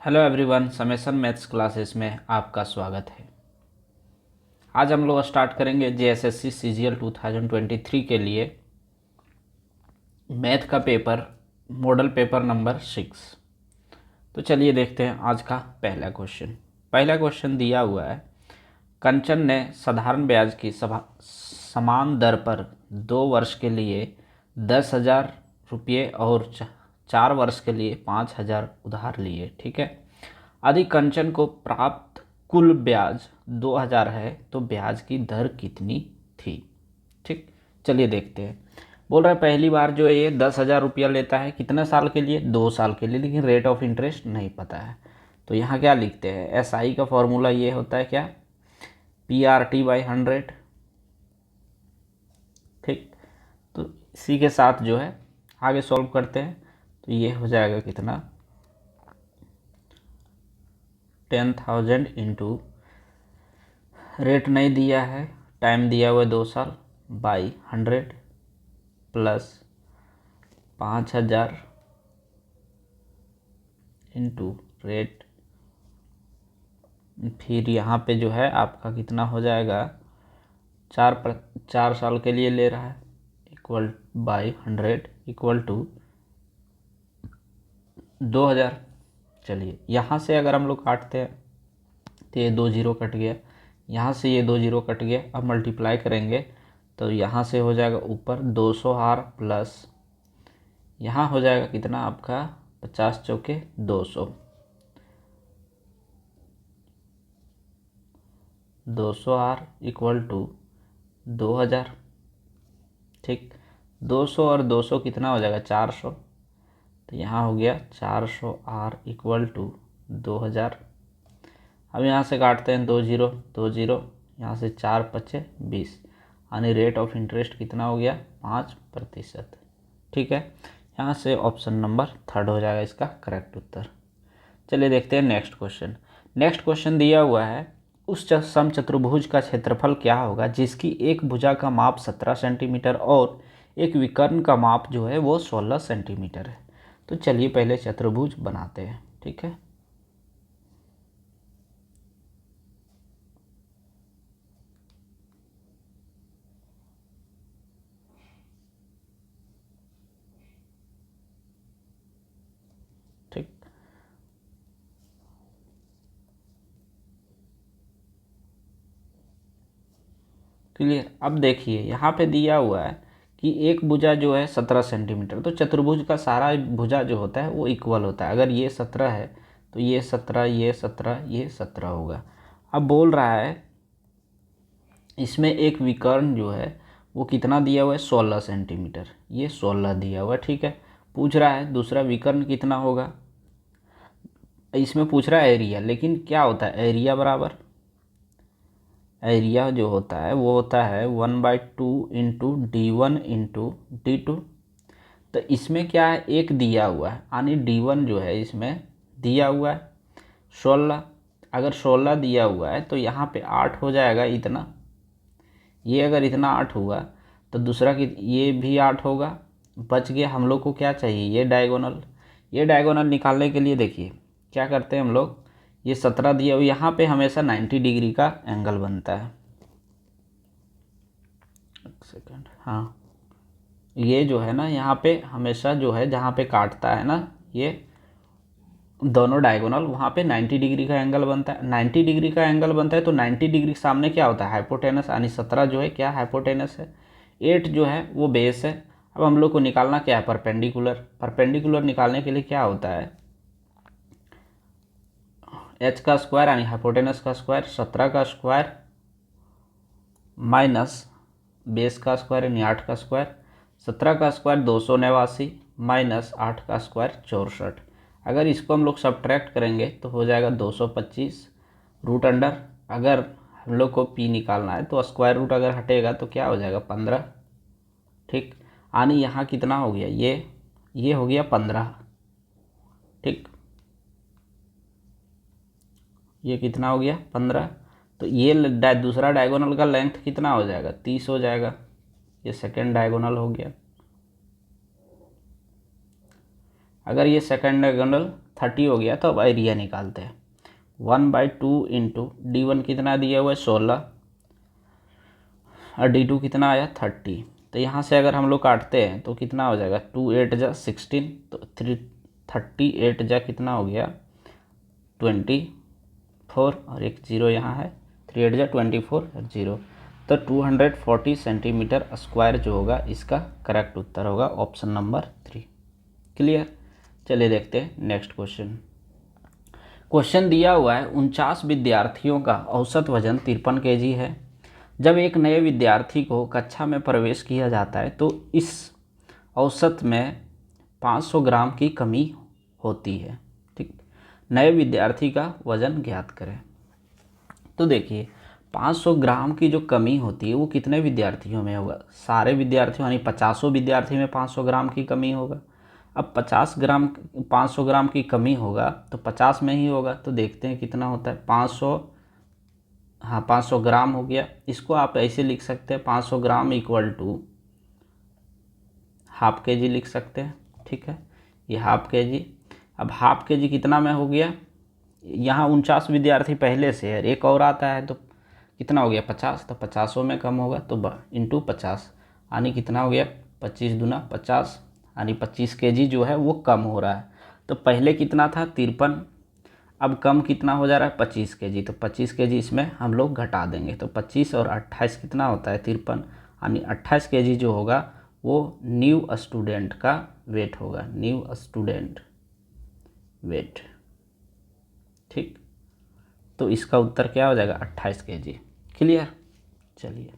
Hello everyone, summation maths classes में आपका स्वागत है। आज हम लोग स्टार्ट करेंगे जेएसएससी सीजीएल 2023 के लिए मैथ का पेपर, मॉडल पेपर नंबर 6। तो चलिए देखते हैं आज का पहला क्वेश्चन दिया हुआ है। कंचन ने साधारण ब्याज की समान दर पर 2 वर्ष के लिए 10,000 रुपये और 4 वर्ष के लिए 5,000 उधार लिए। ठीक है। यदि कंचन को प्राप्त कुल ब्याज 2,000 है तो ब्याज की दर कितनी थी। ठीक, चलिए देखते हैं। बोल रहा है पहली बार जो है ये 10,000 रुपया लेता है, कितने साल के लिए? 2 साल के लिए, लेकिन रेट ऑफ इंटरेस्ट नहीं पता है। तो यहाँ क्या लिखते हैं? एसआई का फॉर्मूला ये होता है क्या? PRT/100। ठीक, तो इसी के साथ जो है आगे सॉल्व करते हैं। तो ये हो जाएगा कितना? 10,000 इंटू, रेट नहीं दिया है, टाइम दिया हुआ है 2 साल, बाई 100 प्लस 5,000 इंटू रेट। फिर यहाँ पे जो है आपका कितना हो जाएगा? 4 साल के लिए ले रहा है, इक्वल बाई 100 इक्वल टू 2,000। चलिए यहाँ से अगर हम लोग काटते हैं तो ये 2 जीरो कट गया, यहाँ से ये 2 जीरो कट गया। अब मल्टीप्लाई करेंगे तो यहाँ से हो जाएगा ऊपर 200 हार प्लस यहाँ हो जाएगा कितना आपका? 50 चौके 200, 200 आर इक्वल टू 2,000। ठीक, 200 और 200 कितना हो जाएगा? 400। तो यहाँ हो गया 400 आर इक्वल टू 2,000। अब यहाँ से काटते हैं 2 जीरो 2 जीरो, यहाँ से 4 पचे 20, यानी रेट ऑफ इंटरेस्ट कितना हो गया? 5%। ठीक है, यहाँ से ऑप्शन नंबर 3 हो जाएगा इसका करेक्ट उत्तर। चलिए देखते हैं नेक्स्ट क्वेश्चन दिया हुआ है। उस समचतुर्भुज का क्षेत्रफल क्या होगा जिसकी एक भुजा का माप 17 सेंटीमीटर और एक विकर्ण का माप जो है वो 16 सेंटीमीटर है। तो चलिए पहले चतुर्भुज बनाते हैं। ठीक है, ठीक, क्लियर। अब देखिए यहाँ पे दिया हुआ है कि एक भुजा जो है 17 सेंटीमीटर, तो चतुर्भुज का सारा भुजा जो होता है वो इक्वल होता है। अगर ये 17 है तो ये 17, ये 17, ये 17 होगा। अब बोल रहा है इसमें एक विकर्ण जो है वो कितना दिया हुआ है? 16 सेंटीमीटर, ये 16 दिया हुआ है। ठीक है, पूछ रहा है दूसरा विकर्ण कितना होगा। इसमें पूछ रहा है एरिया, लेकिन क्या होता है एरिया बराबर, एरिया जो होता है वो होता है 1/2 इंटू D1 इंटू D2। तो इसमें क्या है? एक दिया हुआ है, यानी D1 जो है इसमें दिया हुआ है 16। अगर 16 दिया हुआ है तो यहाँ पे 8 हो जाएगा इतना। ये अगर इतना 8 हुआ तो दूसरा कि ये भी 8 होगा। बच गया हम लोग को क्या चाहिए? ये डायगोनल निकालने के लिए देखिए क्या करते हैं हम लोग। ये 17 दिया हुआ, यहाँ पे हमेशा 90 डिग्री का एंगल बनता है। एक सेकेंड, हाँ, ये जो है ना यहाँ पे हमेशा जो है जहाँ पे काटता है ना ये दोनों डायगोनल, वहाँ पे 90 डिग्री का एंगल बनता है। 90 डिग्री का एंगल बनता है तो 90 डिग्री के सामने क्या होता है? हाइपोटेनस, यानी 17 जो है क्या हाइपोटेनस है, 8 जो है वो बेस है। अब हम लोग को निकालना क्या है? परपेंडिकुलर निकालने के लिए क्या होता है? एच का स्क्वायर यानी हाइपोटेनस का स्क्वायर, 17 का स्क्वायर माइनस बेस का स्क्वायर यानी 8 का स्क्वायर। 17 का स्क्वायर 289 माइनस 8 का स्क्वायर 64। अगर इसको हम लोग सब्ट्रैक्ट करेंगे तो हो जाएगा 225 रूट अंडर। अगर हम लोग को पी निकालना है तो स्क्वायर रूट अगर हटेगा तो क्या हो जाएगा? 15। ठीक, यानी यहाँ कितना हो गया? ये हो गया 15। ठीक, ये कितना हो गया? 15। तो ये दूसरा डायगोनल का लेंथ कितना हो जाएगा? 30 हो जाएगा। ये सेकेंड डायगोनल हो गया। अगर ये सेकेंड डायगोनल 30 हो गया तो अब एरिया निकालते हैं। 1/2 इंटू D1 कितना दिया हुआ है 16 और D2 कितना आया 30। तो यहाँ से अगर हम लोग काटते हैं तो कितना हो जाएगा 2 8 जा 16, तो 38 जा कितना हो गया 24 और एक जीरो यहाँ है, 3 8 जा 24 और जीरो, तो 240 सेंटीमीटर स्क्वायर जो होगा इसका करेक्ट उत्तर होगा ऑप्शन नंबर 3। क्लियर। चलिए देखते हैं नेक्स्ट क्वेश्चन। क्वेश्चन दिया हुआ है 49 विद्यार्थियों का औसत वजन 53 kg है। जब एक नए विद्यार्थी को कक्षा में प्रवेश किया जाता है तो इस औसत में 500 ग्राम की कमी होती है। ठीक, नए विद्यार्थी का वजन ज्ञात करें। तो देखिए 500 ग्राम की जो कमी होती है वो कितने विद्यार्थियों में होगा, सारे विद्यार्थियों यानी 50 विद्यार्थी में 500 ग्राम की कमी होगा। अब 500 ग्राम की कमी होगा तो 50 में ही होगा, तो देखते हैं कितना होता है 500। हाँ 500 ग्राम हो गया। इसको आप ऐसे लिख सकते हैं 500 ग्राम इक्वल टू हाफ के जी लिख सकते हैं। ठीक है, ये हाफ के जी। अब हाफ के जी कितना में हो गया, यहाँ 49 विद्यार्थी पहले से है, एक और आता है तो कितना हो गया 50, तो 50 में कम होगा तो इंटू 50 यानी कितना हो गया 25 दूना 50 यानी 25 kg जो है वो कम हो रहा है। तो पहले कितना था 53, अब कम कितना हो जा रहा है 25 kg, तो 25 kg इसमें हम लोग घटा देंगे तो 25 और 28 कितना होता है 53 यानी 28 kg जो होगा वो न्यू स्टूडेंट का वेट होगा, न्यू स्टूडेंट वेट। ठीक, तो इसका उत्तर क्या हो जाएगा 28 kg। क्लियर। चलिए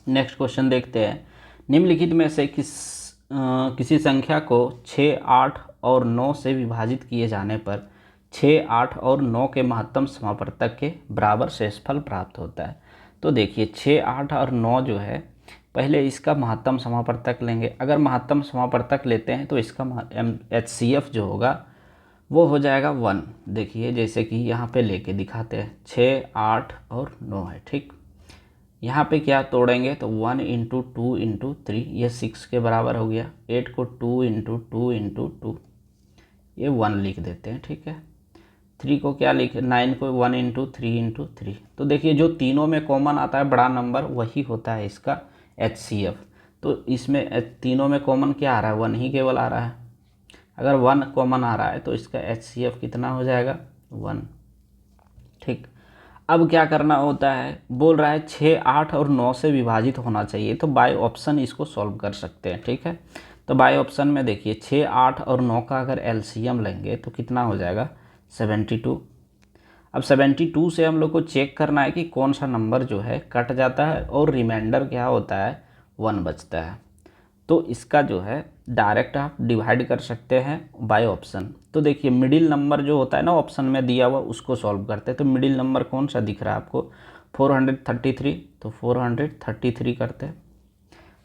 नेक्स्ट क्वेश्चन देखते हैं। निम्नलिखित में से किसी संख्या को 6, 8 और 9 से विभाजित किए जाने पर 6, 8 और 9 के महत्तम समापवर्तक के बराबर शेषफल प्राप्त होता है। तो देखिए 6, 8 और 9 जो है पहले इसका महत्तम समापवर्तक लेंगे। अगर महत्तम समापवर्तक लेते हैं तो इसका HCF जो होगा वो हो जाएगा 1। देखिए जैसे कि यहाँ पे लेके दिखाते हैं 6, 8 और 9 है। ठीक, यहाँ पे क्या तोड़ेंगे तो 1 इंटू 2 इंटू 3 ये 6 के बराबर हो गया। 8 को 2 इंटू 2 इंटू 2 ये 1 लिख देते हैं। ठीक है, 3 को क्या लिखे 9 को 1 इंटू 3 इंटू 3। तो देखिए जो तीनों में कॉमन आता है बड़ा नंबर वही होता है इसका HCF। तो इसमें तीनों में कॉमन क्या आ रहा है 1 ही केवल आ रहा है। अगर 1 कॉमन आ रहा है तो इसका HCF कितना हो जाएगा 1। ठीक, अब क्या करना होता है, बोल रहा है 6, 8 और 9 से विभाजित होना चाहिए, तो बाय ऑप्शन इसको सॉल्व कर सकते हैं। ठीक है, तो बाय ऑप्शन में देखिए 6, 8 और 9 का अगर LCM लेंगे तो कितना हो जाएगा 72। अब 72 से हम लोग को चेक करना है कि कौन सा नंबर जो है कट जाता है और रिमाइंडर क्या होता है 1 बचता है। तो इसका जो है डायरेक्ट आप डिवाइड कर सकते हैं बाय ऑप्शन। तो देखिए मिडिल नंबर जो होता है ना ऑप्शन में दिया हुआ उसको सॉल्व करते हैं। तो मिडिल नंबर कौन सा दिख रहा है आपको 433, तो 433 करते हैं।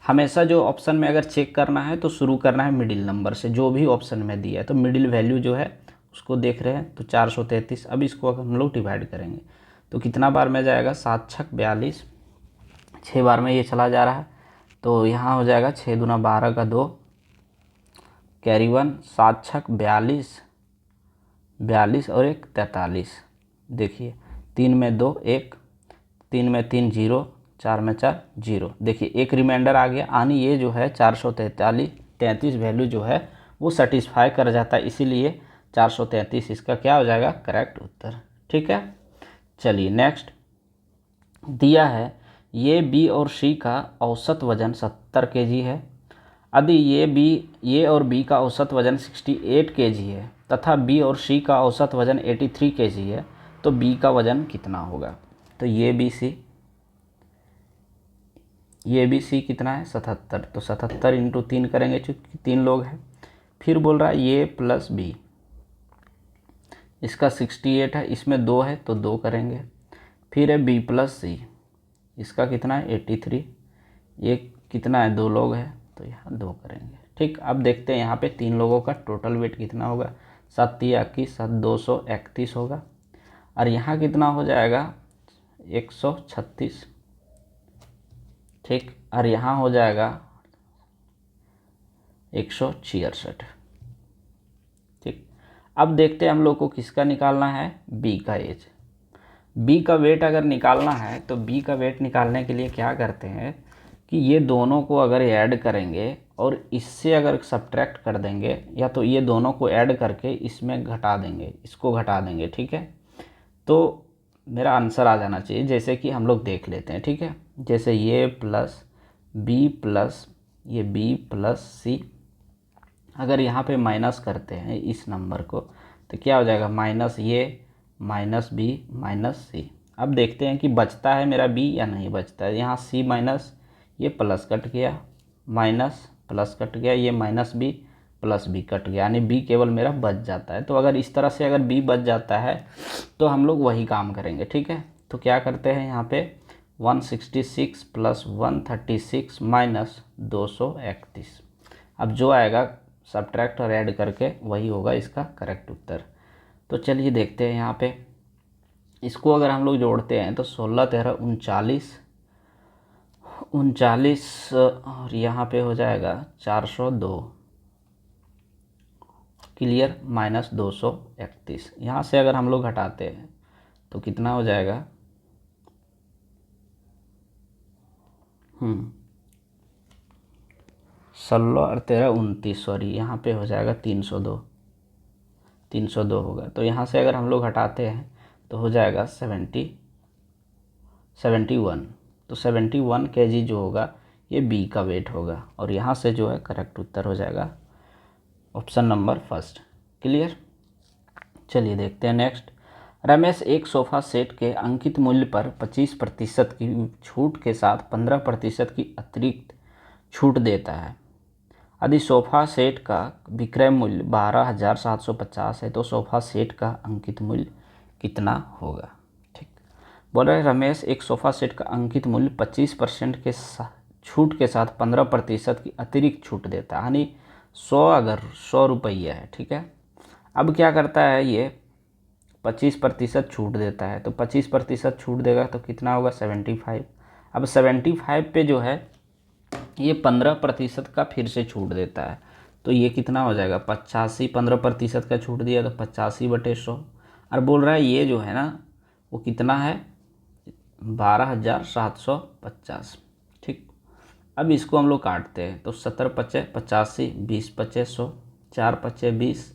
हमेशा जो ऑप्शन में अगर चेक करना है तो शुरू करना है मिडिल नंबर से, जो भी ऑप्शन में दिया है। तो मिडिल वैल्यू जो है उसको देख रहे हैं तो 433। अब इसको अगर हम लोग डिवाइड करेंगे तो कितना बार में जाएगा 7 छक 42, 6 बार में ये चला जा रहा है तो यहाँ हो जाएगा 6 दूना 12 का 2 कैरी 1, 7 छक 42, 42 और 1 43। देखिए 3 में 2 1, 3 में 3 0, 4 में 4 0। देखिए एक रिमाइंडर आ गया यानी ये जो है 433 वैल्यू जो है वो सेटिस्फाई कर जाता है, इसीलिए 433 इसका क्या हो जाएगा करेक्ट उत्तर। ठीक है, चलिए नेक्स्ट दिया है ये बी और सी का औसत वजन 70 kg है। यदि ये और बी का औसत वजन 68 kg है तथा बी और सी का औसत वजन 83 kg है तो बी का वजन कितना होगा। तो ये बी सी कितना है 77, तो 77 इंटू 3 करेंगे क्योंकि 3 लोग हैं। फिर बोल रहा है ये प्लस बी, इसका 68 है, इसमें 2 है तो 2 करेंगे। फिर है बी प्लस सी, इसका कितना है 83, ये कितना है 2 लोग हैं तो यहाँ 2 करेंगे। ठीक, अब देखते हैं यहाँ पे 3 लोगों का टोटल वेट कितना होगा 7 21 7 231 होगा और यहाँ कितना हो जाएगा 136। ठीक, और यहाँ हो जाएगा 166। अब देखते हैं हम लोग को किसका निकालना है, बी का एज। बी का वेट अगर निकालना है तो बी का वेट निकालने के लिए क्या करते हैं कि ये दोनों को अगर ऐड करेंगे और इससे अगर सब्ट्रैक्ट कर देंगे, या तो ये दोनों को ऐड करके इसमें घटा देंगे, इसको घटा देंगे, ठीक है। तो मेरा आंसर आ जाना चाहिए, जैसे कि हम लोग देख लेते हैं, ठीक है। जैसे ये प्लस बी प्लस ये बी प्लस सी, अगर यहाँ पे माइनस करते हैं इस नंबर को तो क्या हो जाएगा, माइनस ये माइनस बी माइनस सी। अब देखते हैं कि बचता है मेरा बी या नहीं बचता है। यहाँ सी माइनस ये प्लस कट गया, माइनस प्लस कट गया, ये minus b plus b cut गया, यानी बी केवल मेरा बच जाता है। तो अगर इस तरह से अगर बी बच जाता है तो हम लोग वही काम करेंगे, ठीक है। तो क्या करते हैं यहाँ पे 166 प्लस 136 माइनस 231। अब जो आएगा सब्ट्रैक्ट और ऐड करके वही होगा इसका करेक्ट उत्तर। तो चलिए देखते हैं यहाँ पे, इसको अगर हम लोग जोड़ते हैं तो 16 13 39 39 और यहाँ पे हो जाएगा 402, क्लियर, माइनस 231। यहाँ से अगर हम लोग घटाते हैं तो कितना हो जाएगा, 16 और 13 29, सॉरी यहाँ पे हो जाएगा 302, 302 होगा। तो यहाँ से अगर हम लोग हटाते हैं तो हो जाएगा 71। तो 71 kg जो होगा ये बी का वेट होगा, और यहाँ से जो है करेक्ट उत्तर हो जाएगा ऑप्शन नंबर फर्स्ट, क्लियर। चलिए देखते हैं नेक्स्ट। रमेश एक सोफ़ा सेट के अंकित मूल्य पर 25% की छूट के साथ 15% की अतिरिक्त छूट देता है। यदि सोफ़ा सेट का विक्रय मूल्य 12,750 है तो सोफ़ा सेट का अंकित मूल्य कितना होगा, ठीक। बोल रहे रमेश एक सोफ़ा सेट का अंकित मूल्य 25% के छूट के साथ 15% की अतिरिक्त छूट देता है, यानी 100 अगर 100 रुपये है, ठीक है। अब क्या करता है ये 25% छूट देता है, तो 25% छूट देगा तो कितना होगा 75। अब 75 पे जो है ये 15% का फिर से छूट देता है, तो ये कितना हो जाएगा 85। 15% का छूट दिया तो 85/100, और बोल रहा है ये जो है ना वो कितना है 12,750, ठीक। अब इसको हम लोग काटते हैं तो 70 पचे 85, 20 पचे 100, 4 पचे 20,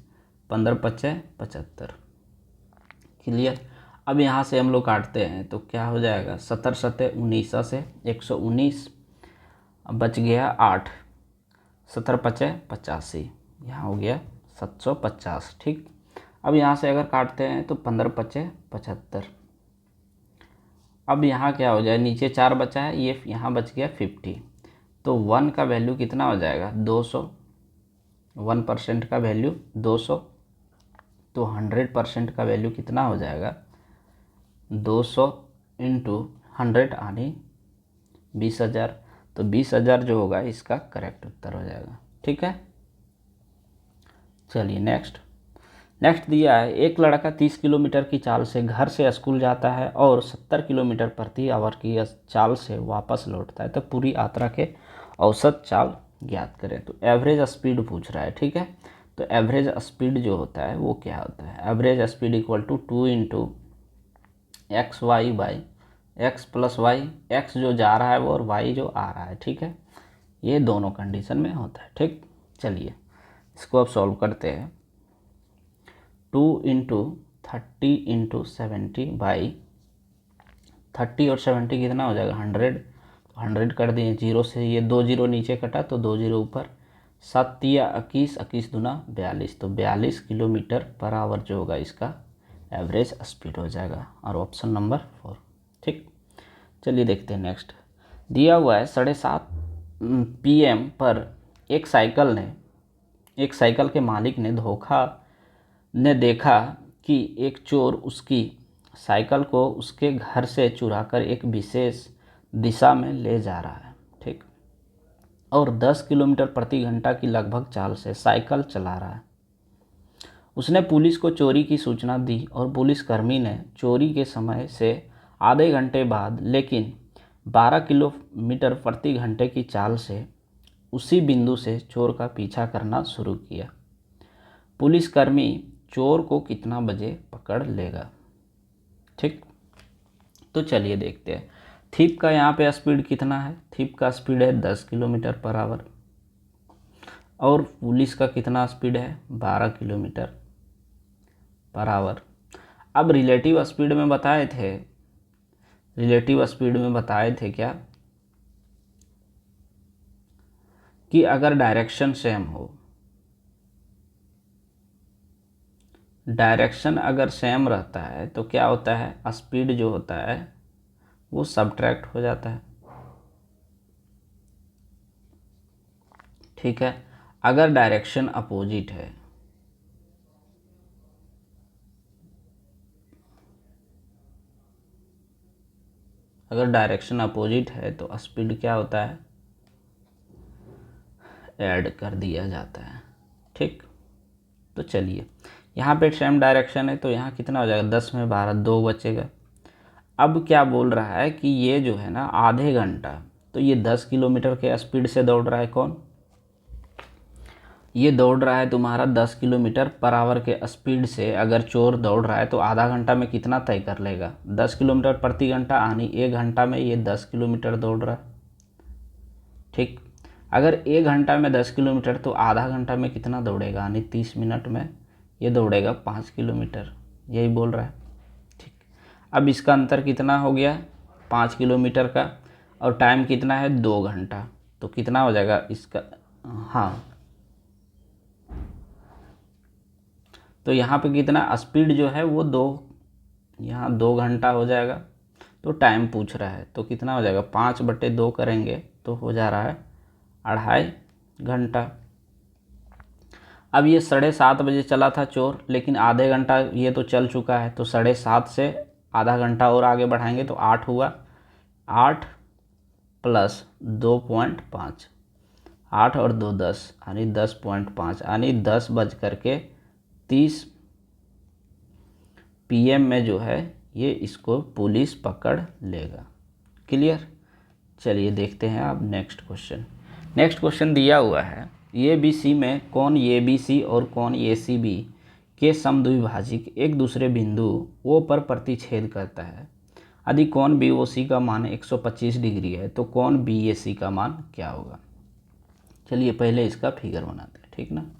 15 पचे 75, क्लियर। अब यहाँ से हम लोग काटते हैं तो क्या हो जाएगा 70 सते 19 से 119, अब बच गया 8, 70 पचे 85, यहाँ हो गया 750, ठीक। अब यहाँ से अगर काटते हैं तो 15 पचे 75। अब यहाँ क्या हो जाए, नीचे 4 बचा है, ये यहाँ बच गया 50, तो 1 का वैल्यू कितना हो जाएगा 200, 1% का वैल्यू 200, तो 100% का वैल्यू कितना हो जाएगा 200 इंटू 100 यानी 20,000। तो 20,000 जो होगा इसका करेक्ट उत्तर हो जाएगा, ठीक है। चलिए नेक्स्ट दिया है एक लड़का 30 किलोमीटर की चाल से घर से स्कूल जाता है और 70 किलोमीटर प्रति आवर की चाल से वापस लौटता है, तो पूरी यात्रा के औसत चाल ज्ञात करें। तो एवरेज स्पीड पूछ रहा है, ठीक है। तो एवरेज स्पीड जो होता है वो क्या होता है, average speed equal to 2 into x y by x plus y, x जो जा रहा है वो और वाई जो आ रहा है, ठीक है। ये दोनों कंडीशन में होता है, ठीक। चलिए इसको अब सॉल्व करते हैं। 2 इंटू 30 इंटू 70 बाई 30 और 70 कितना हो जाएगा 100, तो 100 कर दिए, जीरो से ये 2 जीरो नीचे कटा तो 2 जीरो ऊपर, 7 या 21, 21 दूना 42, तो 42 किलोमीटर पर आवर जो होगा इसका एवरेज स्पीड हो जाएगा, और ऑप्शन नंबर 4, ठीक। चलिए देखते हैं नेक्स्ट। दिया हुआ है 7:30 PM पर एक साइकिल के मालिक ने देखा कि एक चोर उसकी साइकिल को उसके घर से चुराकर एक विशेष दिशा में ले जा रहा है, ठीक, और 10 किलोमीटर प्रति घंटा की लगभग चाल से साइकिल चला रहा है। उसने पुलिस को चोरी की सूचना दी और पुलिसकर्मी ने चोरी के समय से आधे घंटे बाद लेकिन 12 किलोमीटर प्रति घंटे की चाल से उसी बिंदु से चोर का पीछा करना शुरू किया। पुलिसकर्मी चोर को कितना बजे पकड़ लेगा। ठीक, तो चलिए देखते हैं। थीप का यहाँ पे स्पीड कितना है, थीप का स्पीड है 10 किलोमीटर पर आवर और पुलिस का कितना स्पीड है 12 किलोमीटर पर आवर। अब रिलेटिव स्पीड में बताए थे, रिलेटिव स्पीड में बताए थे क्या कि अगर डायरेक्शन सेम हो, डायरेक्शन अगर सेम रहता है तो क्या होता है, स्पीड जो होता है वो सब्ट्रैक्ट हो जाता है। ठीक है, अगर डायरेक्शन अपोजिट है, अगर डायरेक्शन अपोजिट है तो स्पीड क्या होता है, ऐड कर दिया जाता है। ठीक, तो चलिए यहाँ पे सेम डायरेक्शन है तो यहाँ कितना हो जाएगा, 10 में 12, 2 बचेगा। अब क्या बोल रहा है कि ये जो है ना आधे घंटा, तो ये 10 किलोमीटर के स्पीड से दौड़ रहा है, कौन, ये दौड़ रहा है तुम्हारा 10 किलोमीटर पर आवर के स्पीड से। अगर चोर दौड़ रहा है तो आधा घंटा में कितना तय कर लेगा, 10 किलोमीटर प्रति घंटा, यानी 1 घंटा में ये 10 किलोमीटर दौड़ रहा है। ठीक, अगर 1 घंटा में 10 किलोमीटर तो आधा घंटा में कितना दौड़ेगा, यानी 30 मिनट में ये दौड़ेगा 5 किलोमीटर, यही बोल रहा है। ठीक, अब इसका अंतर कितना हो गया 5 किलोमीटर का, और टाइम कितना है 2 घंटा, तो कितना हो जाएगा इसका, हाँ, तो यहाँ पे कितना स्पीड जो है वो 2, यहाँ 2 घंटा हो जाएगा। तो टाइम पूछ रहा है तो कितना हो जाएगा, 5/2 करेंगे तो हो जा रहा है 2.5 घंटा। अब ये 7:30 बजे चला था चोर, लेकिन आधे घंटा ये तो चल चुका है, तो 7:30 से आधा घंटा और आगे बढ़ाएंगे तो 8 हुआ, 8 + 2.5, 8 और 2 10, यानी 10.5, यानी 10:30 PM में जो है ये इसको पुलिस पकड़ लेगा। क्लियर, चलिए देखते हैं अब नेक्स्ट क्वेश्चन। नेक्स्ट क्वेश्चन दिया हुआ है, ए बी सी में कौन ए बी सी और कौन ए सी बी के समद्विभाजक एक दूसरे बिंदु ओ पर प्रतिच्छेद करता है। यदि कौन बी ओ सी का मान 125 डिग्री है तो कौन बी ए सी का मान क्या होगा। चलिए पहले इसका फिगर बनाते हैं, ठीक ना।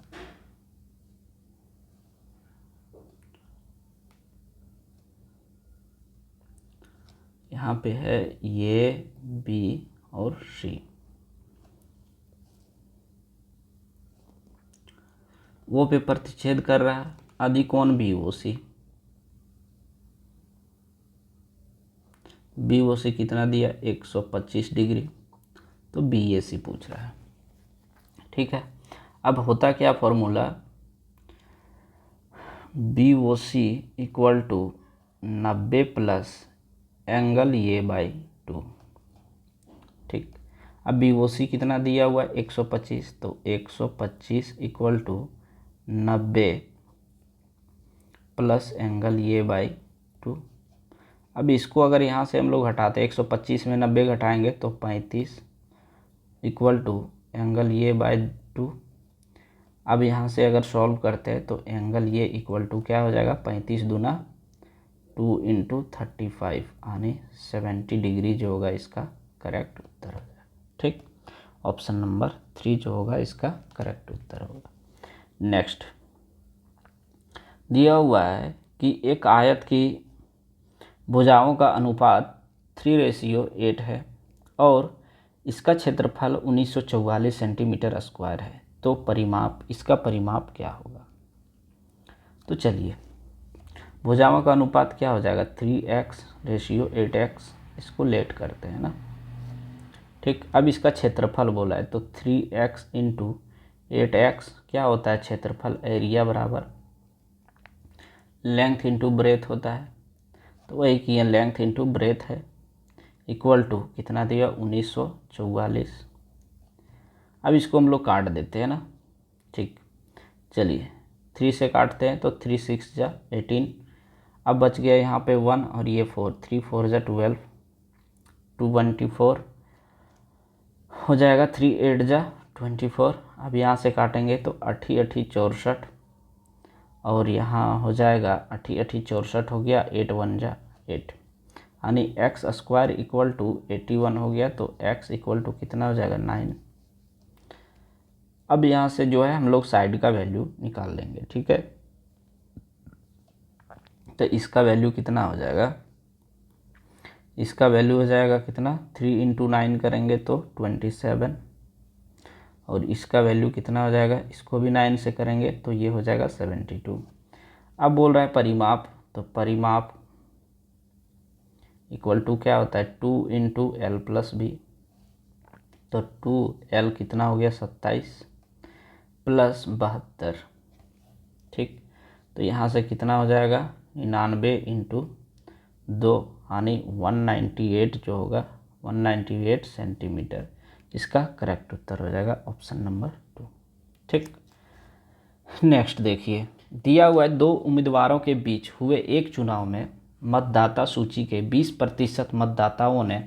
यहाँ पे है ए बी और सी, वो पे प्रतिच्छेद कर रहा है, आदि कौन बी ओ सी, बी ओ सी कितना दिया 125 डिग्री, तो बी ए सी पूछ रहा है। ठीक है, अब होता क्या formula, b o c equal to 90 plus angle A/2। ठीक, अब बी ओ सी कितना दिया हुआ है 125, तो 125 equal to 90 plus angle A/2। अब इसको अगर यहाँ से हम लोग हटाते, 125 में 90 घटाएंगे तो 35 इक्वल टू एंगल A/2। अब यहाँ से अगर सॉल्व करते हैं तो एंगल ए इक्वल टू क्या हो जाएगा, 35 दूना 2 × 35, यानी 70 डिग्री जो होगा इसका करेक्ट उत्तर हो जाएगा। ठीक, ऑप्शन नंबर 3 जो होगा इसका करेक्ट उत्तर होगा। नेक्स्ट दिया हुआ है कि एक आयत की भुजाओं का अनुपात 3:8 है और इसका क्षेत्रफल 1944 सेंटीमीटर स्क्वायर है, तो परिमाप, इसका परिमाप क्या होगा। तो चलिए भुजाओं का अनुपात क्या हो जाएगा 3x/8x, इसको लेट करते हैं ना। ठीक, अब इसका क्षेत्रफल बोला है तो 3x × 8x क्या होता है क्षेत्रफल, एरिया बराबर लेंथ इंटू ब्रेथ होता है, तो वही किया, लेंथ इंटू ब्रेथ है, इक्वल टू कितना दिया 1944। अब इसको हम लोग काट देते हैं ना। ठीक, चलिए 3 से काटते हैं तो 3 6 जा 18, अब बच गया यहाँ पे 1 और ये 4, 3 4 जा 12, 224 हो जाएगा, 3 8 जा 24। अब यहाँ से काटेंगे तो 8 8 64, और यहाँ हो जाएगा 8 8 64 हो गया, 8 1 जा 8, यानी एक्स स्क्वायर इक्वल टू 81 हो गया। तो एक्स इक्वल टू कितना हो जाएगा 9। अब यहाँ से जो है हम लोग साइड का वैल्यू निकाल लेंगे, ठीक है। तो इसका वैल्यू कितना हो जाएगा, इसका वैल्यू हो जाएगा कितना, 3 × 9 करेंगे तो 27, और इसका वैल्यू कितना हो जाएगा, इसको भी 9 से करेंगे तो ये हो जाएगा 72। अब बोल रहा है परिमाप, तो परिमाप इक्वल टू क्या होता है 2 × L + B, तो 2L कितना हो गया 27 + 72, ठीक। तो यहाँ से कितना हो जाएगा 99 × 2, यानी 198 जो होगा 198 सेंटीमीटर। इसका करेक्ट उत्तर हो जाएगा ऑप्शन नंबर 2, ठीक। नेक्स्ट देखिए, दिया हुआ है 2 उम्मीदवारों के बीच हुए एक चुनाव में मतदाता सूची के 20% मतदाताओं ने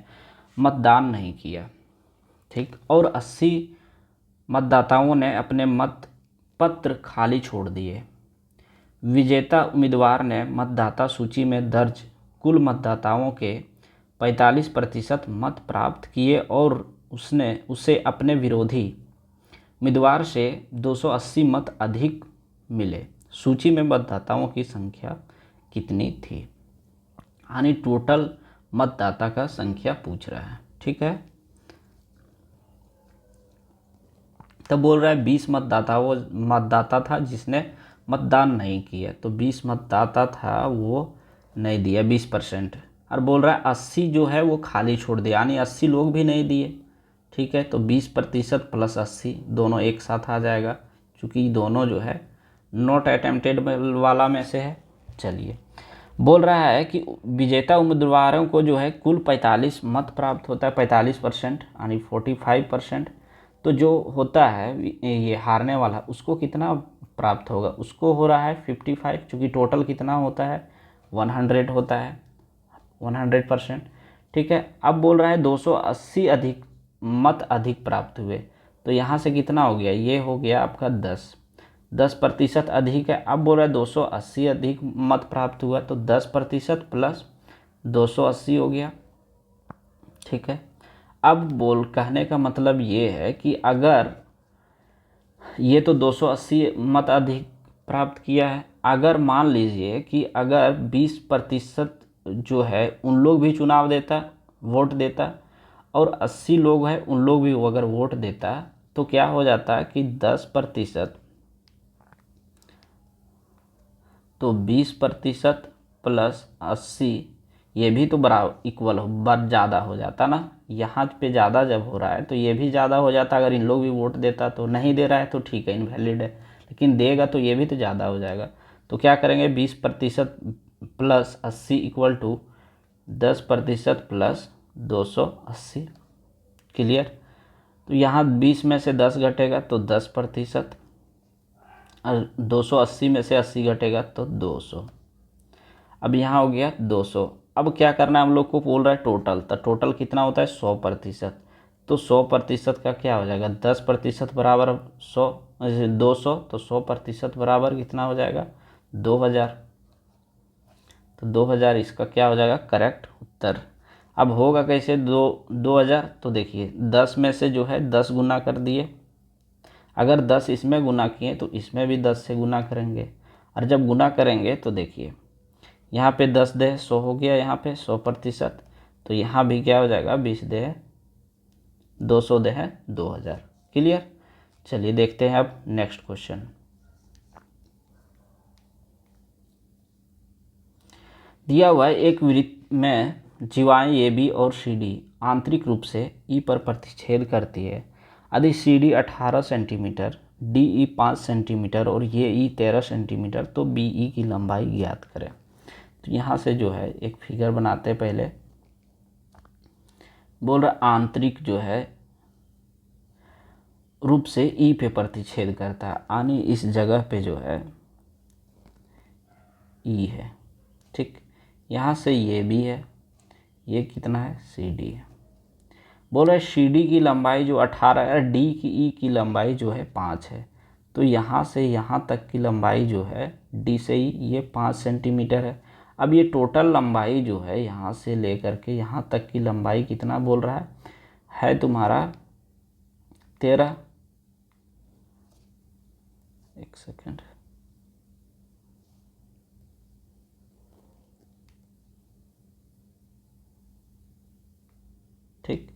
मतदान नहीं किया, ठीक, और 80 मतदाताओं ने अपने मत पत्र खाली छोड़ दिए। विजेता उम्मीदवार ने मतदाता सूची में दर्ज कुल मतदाताओं के 45% मत प्राप्त किए और उसे अपने विरोधी उम्मीदवार से 280 मत अधिक मिले। सूची में मतदाताओं की संख्या कितनी थी, यानी टोटल मतदाता का संख्या पूछ रहा है, ठीक है। तब बोल रहा है 20 मतदाता था जिसने मतदान नहीं किया, तो 20 मतदाता था वो नहीं दिया 20%, और बोल रहा है 80 जो है वो खाली छोड़ दिया, यानी 80 लोग भी नहीं दिए, ठीक है। तो 20% + 80 दोनों एक साथ आ जाएगा, क्योंकि दोनों जो है नॉट अटेम्प्टेड वाला में से है। चलिए, बोल रहा है कि विजेता उम्मीदवारों को जो है कुल 45 मत प्राप्त होता है, 45% यानी 45%। तो जो होता है ये हारने वाला उसको कितना प्राप्त होगा, उसको हो रहा है 55, चूँकि टोटल कितना होता है 100 होता है, 100%, ठीक है। अब बोल रहा है 280 मत अधिक प्राप्त हुए, तो यहाँ से कितना हो गया, ये हो गया आपका 10% अधिक है। अब बोल रहा है 280 अधिक मत प्राप्त हुआ, तो 10% + 280 हो गया, ठीक है। अब कहने का मतलब ये है कि अगर ये तो 280 मत अधिक प्राप्त किया है, अगर मान लीजिए कि अगर 20% जो है उन लोग भी चुनाव देता, वोट देता, और 80 लोग हैं उन लोग भी अगर वोट देता, तो क्या हो जाता है कि 10%, तो 20% + 80 ये भी तो बराबर इक्वल ज़्यादा हो जाता ना, यहाँ पे ज़्यादा जब हो रहा है तो ये भी ज़्यादा हो जाता। अगर इन लोग भी वोट देता, तो नहीं दे रहा है तो ठीक है इनवैलिड है, लेकिन देगा तो ये भी तो ज़्यादा हो जाएगा। तो क्या करेंगे 20% + 80 = 10% + 280, क्लियर। तो यहाँ 20 में से 10 घटेगा तो 10%, और 280 में से 80 घटेगा तो 200। अब यहाँ हो गया 200। अब क्या करना है हम लोग को, बोल रहा है टोटल, तो टोटल कितना होता है 100%। तो 100% का क्या हो जाएगा, 10% बराबर 100 200, तो 100% बराबर कितना हो जाएगा 2000। तो 2000 इसका क्या हो जाएगा करेक्ट उत्तर। अब होगा कैसे 2000, तो देखिए 10 में से जो है 10 गुना कर दिए, अगर 10 इसमें गुना किए तो इसमें भी 10 से गुना करेंगे, और जब गुना करेंगे तो देखिए यहाँ पे 10 दे 100 हो गया, यहाँ पे 100%, तो यहाँ भी क्या हो जाएगा 20 दे 200 दे 2000, क्लियर। चलिए देखते हैं अब नेक्स्ट क्वेश्चन। दिया हुआ है एक वृत्त में जीवाएं ए बी और सी डी आंतरिक रूप से ई पर प्रतिच्छेद करती है। यदि c d 18 centimetre, d e 5 centimetre और ये ई 13 सेंटीमीटर, तो बी ई की लंबाई ज्ञात करें। तो यहाँ से जो है एक फिगर बनाते हैं। पहले बोल रहा आंतरिक जो है रूप से ई पे प्रतिच्छेद करता है, यानी इस जगह पे जो है ई है, ठीक। यहाँ से ये भी है, ये कितना है सी डी है। बोल रहे सी डी की लंबाई जो 18 है, डी की ई की लंबाई जो है 5 है, तो यहाँ से यहाँ तक की लंबाई जो है डी से ई ये 5 सेंटीमीटर है। अब ये टोटल लंबाई जो है यहाँ से लेकर के यहाँ तक की लंबाई कितना बोल रहा है तुम्हारा 13, एक सेकेंड, ठीक।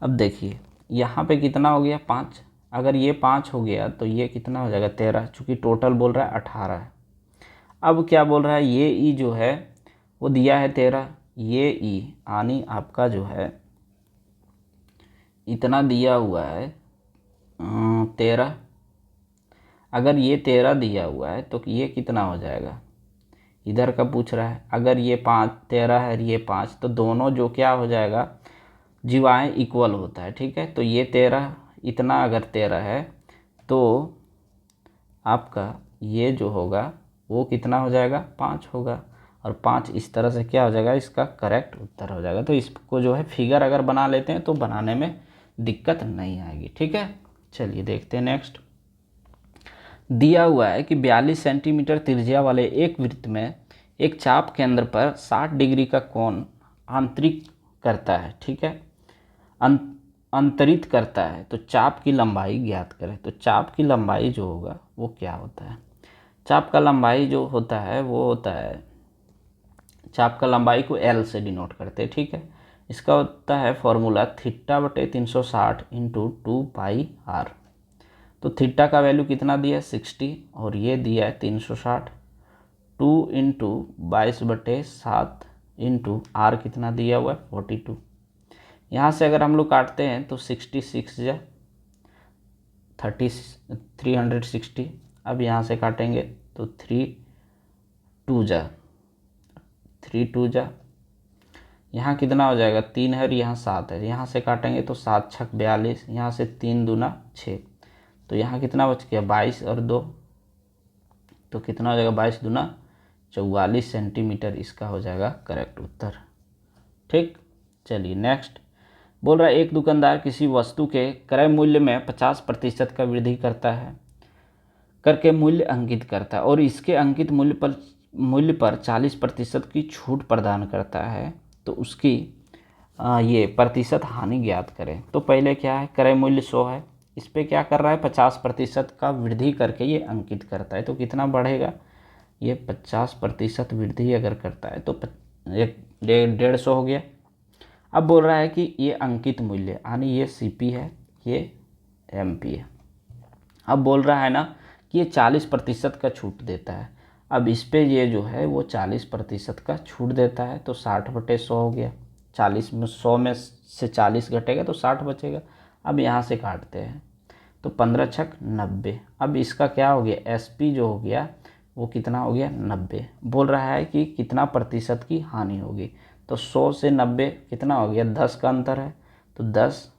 अब देखिए यहाँ पे कितना हो गया 5, अगर ये 5 हो गया तो ये कितना हो जाएगा 13, चूँकि टोटल बोल रहा है 18 है। अब क्या बोल रहा है ये ई जो है वो दिया है 13, ये ई यानी आपका जो है इतना दिया हुआ है 13। अगर ये 13 दिया हुआ है तो ये कितना हो जाएगा, इधर का पूछ रहा है। अगर ये 5 13 है ये 5, तो दोनों जो क्या हो जाएगा जीवाएँ इक्वल होता है, ठीक है। तो ये 13 इतना अगर 13 है तो आपका ये जो होगा वो कितना हो जाएगा 5 होगा, और 5 इस तरह से क्या हो जाएगा इसका करेक्ट उत्तर हो जाएगा। तो इसको जो है फिगर अगर बना लेते हैं तो बनाने में दिक्कत नहीं आएगी, ठीक है। चलिए देखते हैं नेक्स्ट। दिया हुआ है कि 42 सेंटीमीटर त्रिज्या वाले एक वृत्त में एक चाप केंद्र पर 60 डिग्री का कोण आंतरिक करता है, ठीक है, अंतरित करता है। तो चाप की लंबाई ज्ञात करें। तो चाप की लंबाई जो होगा वो क्या होता है, चाप का लंबाई जो होता है वो होता है, चाप का लंबाई को एल से डिनोट करते हैं, ठीक है। इसका होता है फॉर्मूला θ/360 इंटू 2πr। तो थीटा का वैल्यू कितना दिया है 60 और ये दिया है 360, 2 इंटू 22/7 इंटू आर कितना दिया हुआ है 42। यहाँ से अगर हम लोग काटते हैं तो 66 या 360। अब यहाँ से काटेंगे तो 3 2 यहाँ कितना हो जाएगा 3 है और यहाँ 7 है। यहाँ से काटेंगे तो 7 छक 42, यहाँ से 3 दूना 6, तो यहाँ कितना बच गया 22 और 2, तो कितना हो जाएगा 22 दूना 44 सेंटीमीटर इसका हो जाएगा करेक्ट उत्तर, ठीक। चलिए नेक्स्ट। बोल रहा है एक दुकानदार किसी वस्तु के क्रय मूल्य में 50% का वृद्धि करता है करके मूल्य अंकित करता है और इसके अंकित मूल्य पर 40% की छूट प्रदान करता है, तो उसकी ये प्रतिशत हानि ज्ञात करें। तो पहले क्या है क्रय मूल्य 100 है, इस पर क्या कर रहा है 50% का वृद्धि करके ये अंकित करता है, तो कितना बढ़ेगा ये 50% वृद्धि अगर करता है तो 150 हो गया। अब बोल रहा है कि ये अंकित मूल्य यानी ये सीपी है ये एमपी है। अब बोल रहा है ना कि ये 40% का छूट देता है। अब इस पे ये जो है वो 40% का छूट देता है, तो 60/100 हो गया। 40 में 100 में से 40 घटेगा तो 60 बचेगा। अब यहाँ से काटते हैं तो 15 छक 90। अब इसका क्या हो गया एसपी जो हो गया वो कितना हो गया 90। बोल रहा है कि कितना प्रतिशत की हानि होगी, तो 100 से 90 कितना हो गया 10 का अंतर है, तो 10।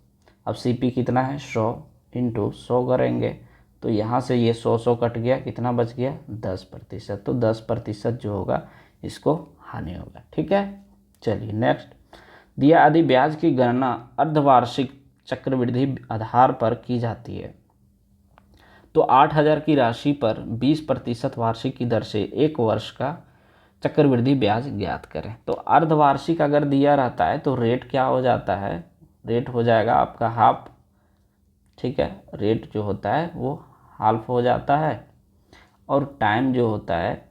अब सीपी कितना है 100 इंटू 100 करेंगे तो यहाँ से ये 100 कट गया, कितना बच गया 10%। तो 10% जो होगा इसको हानि होगा, ठीक है। चलिए नेक्स्ट। दिया आदि ब्याज की गणना अर्धवार्षिक चक्रवृद्धि आधार पर की जाती है, तो 8,000 की राशि पर 20% वार्षिक की दर से 1 वर्ष का चक्रवृद्धि ब्याज ज्ञात करें। तो अर्धवार्षिक अगर दिया रहता है तो रेट क्या हो जाता है, रेट हो जाएगा आपका हाफ, ठीक है। रेट जो होता है वो हाफ हो जाता है और टाइम जो होता है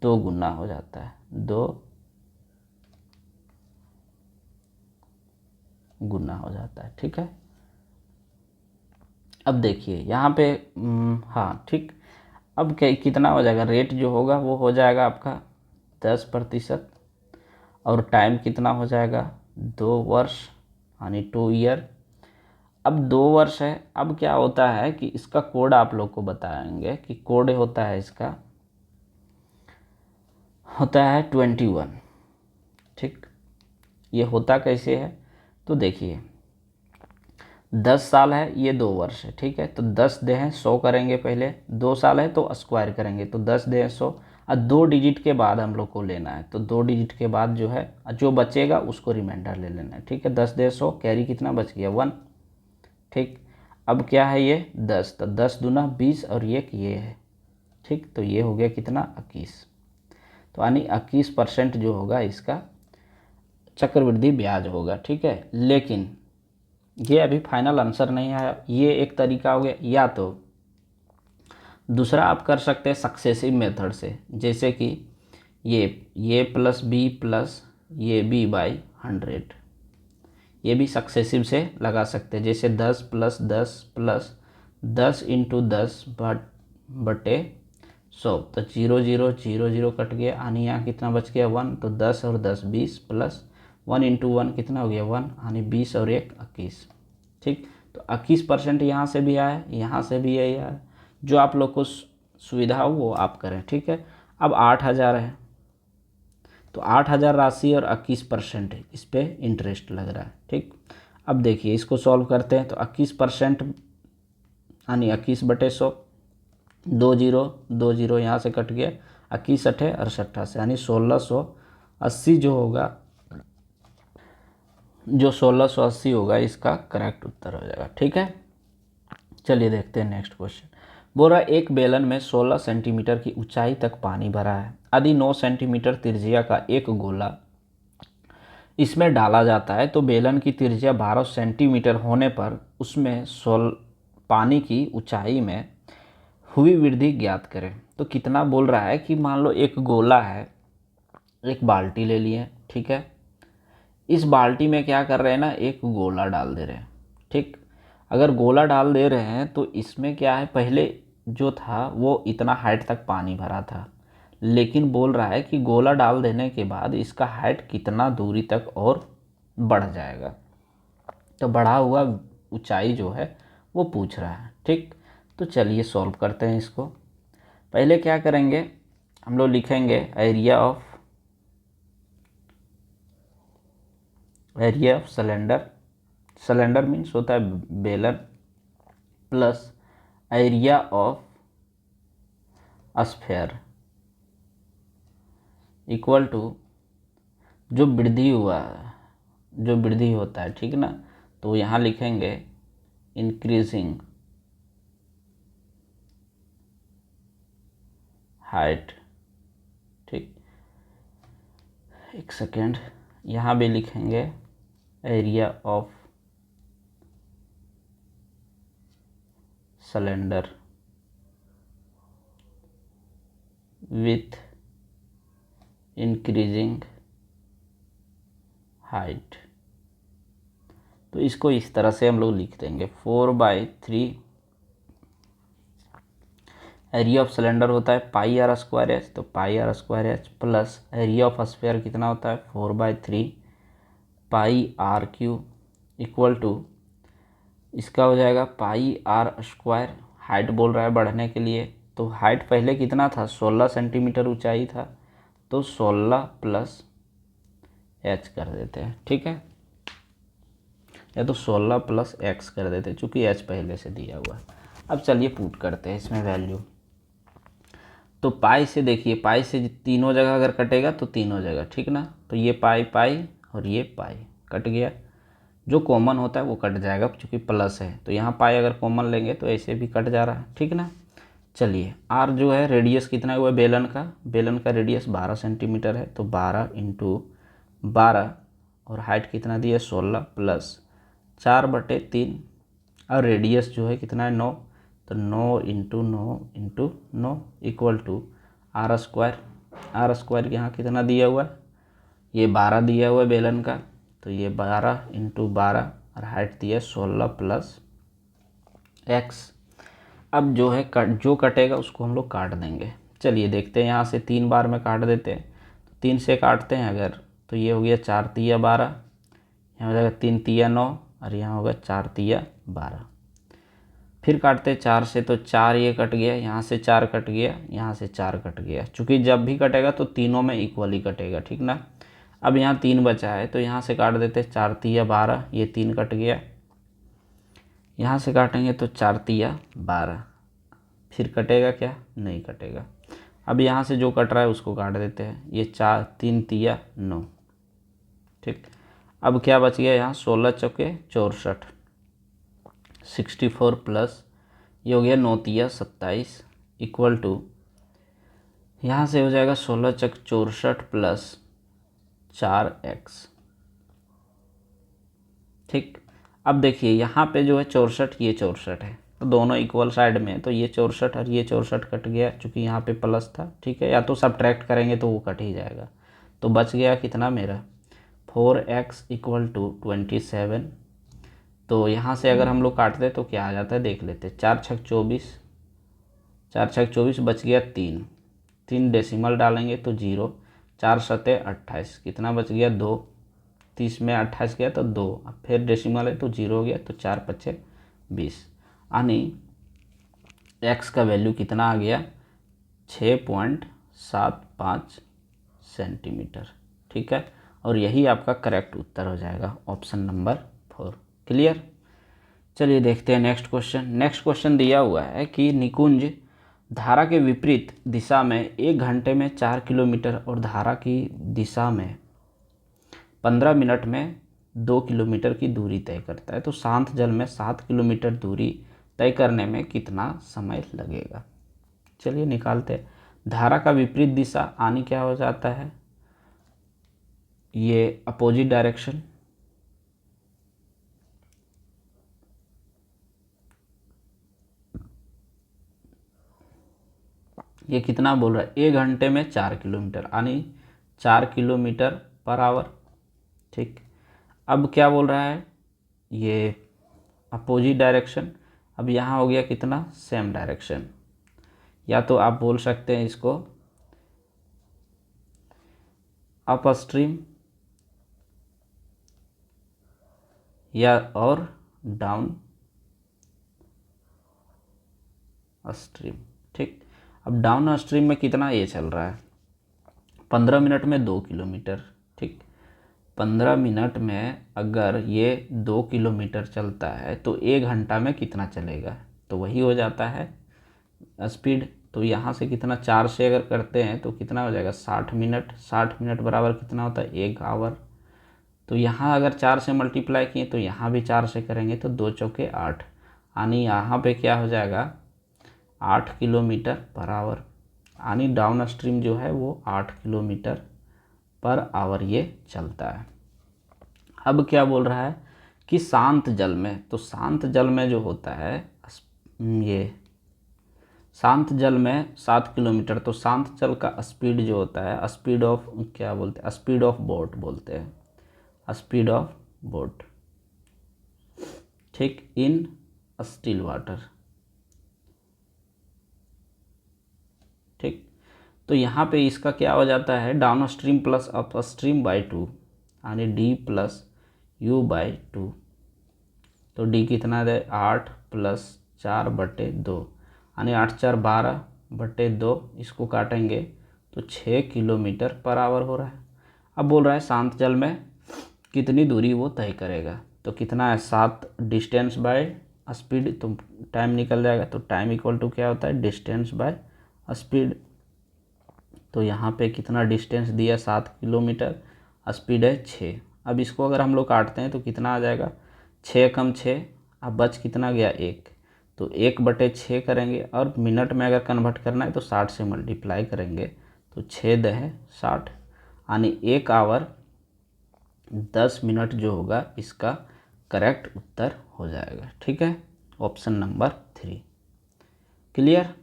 2 गुना हो जाता है, 2 गुना हो जाता है, ठीक है। अब देखिए यहाँ पे हाँ ठीक। अब क्या कितना हो जाएगा रेट जो होगा वो हो जाएगा आपका 10% और टाइम कितना हो जाएगा 2 वर्ष यानी 2 ईयर। अब 2 वर्ष है। अब क्या होता है कि इसका कोड आप लोग को बताएंगे कि कोड होता है इसका होता है 21, ठीक। ये होता कैसे है तो देखिए 10 साल है ये 2 वर्ष है, ठीक है। तो 10 दे हैं 100 करेंगे पहले, 2 साल है तो स्क्वायर करेंगे तो 10 दे 100 और 2 डिजिट के बाद हम लोग को लेना है, तो 2 डिजिट के बाद जो है जो बचेगा उसको रिमाइंडर ले लेना है, ठीक है। 10 दे 100 कैरी कितना बच गया 1, ठीक। अब क्या है ये 10, तो 10 दूना 20 और ये है, ठीक। तो ये हो गया कितना 21। तो यानी 21% जो होगा इसका चक्रवृद्धि ब्याज होगा, ठीक है। लेकिन ये अभी फाइनल आंसर नहीं आया, ये एक तरीका हो गया। या तो दूसरा आप कर सकते हैं सक्सेसिव मेथड से, जैसे कि ये प्लस बी प्लस ये बी बाई 100, ये भी सक्सेसिव से लगा सकते हैं। जैसे 10 प्लस 10 प्लस 10 इंटू 10 बटे 100, तो 0 0 0 0 कट गया, यानी यहाँ कितना बच गया 1। तो 10 और 10 20 प्लस 1 इंटू 1 कितना हो गया 1, यानी 20 और 1 21, ठीक। तो 21% यहाँ से भी आया, यहाँ से भी यही आया। जो आप लोग को सुविधा हो वो आप करें, ठीक है। अब 8000 है, तो 8000 राशि और 21% इस पे इंटरेस्ट लग रहा है, ठीक। अब देखिए इसको सॉल्व करते हैं, तो 21% यानी 21/100, 2 0 यहाँ से कट गया, 21 अठे 68 से, यानी 1680 जो होगा, जो 1680 होगा इसका करेक्ट उत्तर हो जाएगा, ठीक है। चलिए देखते हैं नेक्स्ट क्वेश्चन। बोल रहा है एक बेलन में 16 सेंटीमीटर की ऊंचाई तक पानी भरा है। यदि 9 सेंटीमीटर त्रिज्या का एक गोला इसमें डाला जाता है तो बेलन की त्रिज्या 12 सेंटीमीटर होने पर उसमें पानी की ऊंचाई में हुई वृद्धि ज्ञात करें। तो कितना बोल रहा है कि मान लो एक गोला है, एक बाल्टी ले लिए, ठीक है। इस बाल्टी में क्या कर रहे हैं ना, एक गोला डाल दे रहे हैं, ठीक। अगर गोला डाल दे रहे हैं तो इसमें क्या है, पहले जो था वो इतना हाइट तक पानी भरा था, लेकिन बोल रहा है कि गोला डाल देने के बाद इसका हाइट कितना दूरी तक और बढ़ जाएगा। तो बढ़ा हुआ ऊंचाई जो है वो पूछ रहा है, ठीक। तो चलिए सॉल्व करते हैं इसको। पहले क्या करेंगे, हम लोग लिखेंगे एरिया ऑफ सिलेंडर मीन्स होता है बेलन, plus area of sphere equal to जो वृद्धि होता है, ठीक ना। तो यहाँ लिखेंगे इंक्रीजिंग हाइट, ठीक। एक सेकेंड, यहाँ भी लिखेंगे area of cylinder with increasing height. तो इसको इस तरह से हम लोग लिख देंगे 4/3 एरिया ऑफ सिलेंडर होता है पाई आर स्क्वायर एच, तो pi r square h plus area of sphere कितना होता है 4/3 pi r cube equal to इसका हो जाएगा पाई आर स्क्वायर। हाइट बोल रहा है बढ़ने के लिए, तो हाइट पहले कितना था 16 सेंटीमीटर ऊंचाई था, तो 16 प्लस एच कर देते हैं, ठीक है। या तो 16 प्लस एक्स कर देते हैं, चूँकि एच पहले से दिया हुआ है। अब चलिए पुट करते हैं इसमें वैल्यू। तो पाई से देखिए, पाई से तीनों जगह अगर कटेगा तो तीनों जगह, ठीक ना। तो ये पाई पाई और ये पाई कट गया, जो कॉमन होता है वो कट जाएगा क्योंकि प्लस है। तो यहाँ पाई अगर कॉमन लेंगे तो ऐसे भी कट जा रहा है, ठीक ना। चलिए आर जो है रेडियस कितना हुआ बेलन का रेडियस 12 सेंटीमीटर है, तो 12 इंटू 12 और हाइट कितना दिया 16 प्लस 4/3 और रेडियस जो है कितना है 9, तो 9 into 9 into 9 equal to r square यहाँ कितना दिया हुआ है, ये 12 दिया हुआ है बेलन का, तो ये 12 इंटू 12 और हाइट दिया 16 प्लस एक्स। अब जो है जो कटेगा उसको हम लोग काट देंगे। चलिए देखते हैं, यहाँ से 3 बार में काट देते हैं, तो 3 से काटते हैं अगर, तो ये हो गया 4 तिया 12, यहाँ हो जाएगा 3 तिया 9 और यहाँ होगा 4 तिया 12। फिर काटते हैं 4 से, तो 4 ये कट गया, यहाँ से 4 कट गया, यहाँ से 4 कट गया। चूँकि जब भी कटेगा तो तीनों में इक्वली कटेगा, ठीक ना। अब यहाँ 3 बचा है, तो यहाँ से काट देते हैं 4 तिया 12, ये 3 कट गया, यहाँ से काटेंगे तो 4 तिया 12, फिर कटेगा क्या, नहीं कटेगा। अब यहाँ से जो कट रहा है उसको काट देते हैं, ये 3 तिया 9, ठीक। अब क्या बच गया यहाँ 16 चौके 64, 64 प्लस ये हो गया 9 × 27 इक्वल टू यहाँ से हो जाएगा 16 × 64 प्लस 4x। ठीक, अब देखिए यहाँ पे जो है 64 ये 64 है तो दोनों इक्वल साइड में है, तो ये 64 और ये 64 कट गया क्योंकि यहाँ पे प्लस था। ठीक है, या तो सब्ट्रैक्ट करेंगे तो वो कट ही जाएगा। तो बच गया कितना मेरा 4x इक्वल टू 27। तो यहाँ से अगर हम लोग काटते तो क्या आ जाता है देख लेते। 4 × 6 = 24, 4 × 6 = 24, बच गया 3 डेसिमल डालेंगे तो 0, 4 × 7 = 28, कितना बच गया 2, 30 में 28 गया तो 2, अब फिर डेसिमल है तो 0 हो गया, तो 4 × 5 = 20, यानी x का वैल्यू कितना आ गया 6.75 सेंटीमीटर। ठीक है, और यही आपका करेक्ट उत्तर हो जाएगा ऑप्शन नंबर 4। क्लियर। चलिए देखते हैं नेक्स्ट क्वेश्चन। नेक्स्ट क्वेश्चन दिया हुआ है कि निकुंज धारा के विपरीत दिशा में 1 घंटे में 4 किलोमीटर और धारा की दिशा में 15 मिनट में 2 किलोमीटर की दूरी तय करता है, तो शांत जल में 7 किलोमीटर दूरी तय करने में कितना समय लगेगा। चलिए निकालते हैं। धारा का विपरीत दिशा आनी क्या हो जाता है, ये अपोजिट डायरेक्शन। ये कितना बोल रहा है 1 घंटे में 4 किलोमीटर, यानी 4 किलोमीटर पर आवर। ठीक, अब क्या बोल रहा है ये अपोजिट डायरेक्शन। अब यहाँ हो गया कितना सेम डायरेक्शन, या तो आप बोल सकते हैं इसको अप स्ट्रीम या और डाउन स्ट्रीम। ठीक, अब डाउन स्ट्रीम में कितना ये चल रहा है 15 मिनट में 2 किलोमीटर। ठीक, 15 मिनट में अगर ये 2 किलोमीटर चलता है तो 1 घंटा में कितना चलेगा, तो वही हो जाता है स्पीड। तो यहाँ से कितना 4 से अगर करते हैं तो कितना हो जाएगा 60 मिनट। 60 मिनट बराबर कितना होता है 1 आवर। तो यहाँ अगर 4 से मल्टीप्लाई किए तो यहाँ भी 4 से करेंगे तो 2 चौके 8, यानी यहाँ पे क्या हो जाएगा 8 किलोमीटर पर आवर, यानी डाउन स्ट्रीम जो है वो 8 किलोमीटर पर आवर ये चलता है। अब क्या बोल रहा है कि शांत जल में, तो शांत जल में जो होता है ये शांत जल में 7 किलोमीटर, तो शांत जल का स्पीड जो होता है स्पीड ऑफ क्या बोलते हैं स्पीड ऑफ बोट बोलते हैं, स्पीड ऑफ बोट। ठीक, इन स्टिल वाटर। ठीक, तो यहाँ पे इसका क्या हो जाता है down stream plus up stream by 2, यानी डी प्लस यू बाई 2। तो डी कितना है 8 + 4/2, यानी 8 × 4 = 12/2, इसको काटेंगे तो 6 किलोमीटर पर आवर हो रहा है। अब बोल रहा है शांत जल में कितनी दूरी वो तय करेगा, तो कितना है 7 डिस्टेंस बाय स्पीड, तो टाइम निकल जाएगा। तो टाइम इक्वल टू क्या होता है डिस्टेंस बाय स्पीड। तो यहाँ पे कितना डिस्टेंस दिया 7 किलोमीटर, स्पीड है 6। अब इसको अगर हम लोग काटते हैं तो कितना आ जाएगा 6 × 6, अब बच कितना गया 1, तो 1/6 करेंगे, और मिनट में अगर कन्वर्ट करना है तो 60 से मल्टीप्लाई करेंगे तो 6 × 60, यानी 1 आवर 10 मिनट जो होगा इसका करेक्ट उत्तर हो जाएगा। ठीक है, ऑप्शन नंबर 3। क्लियर।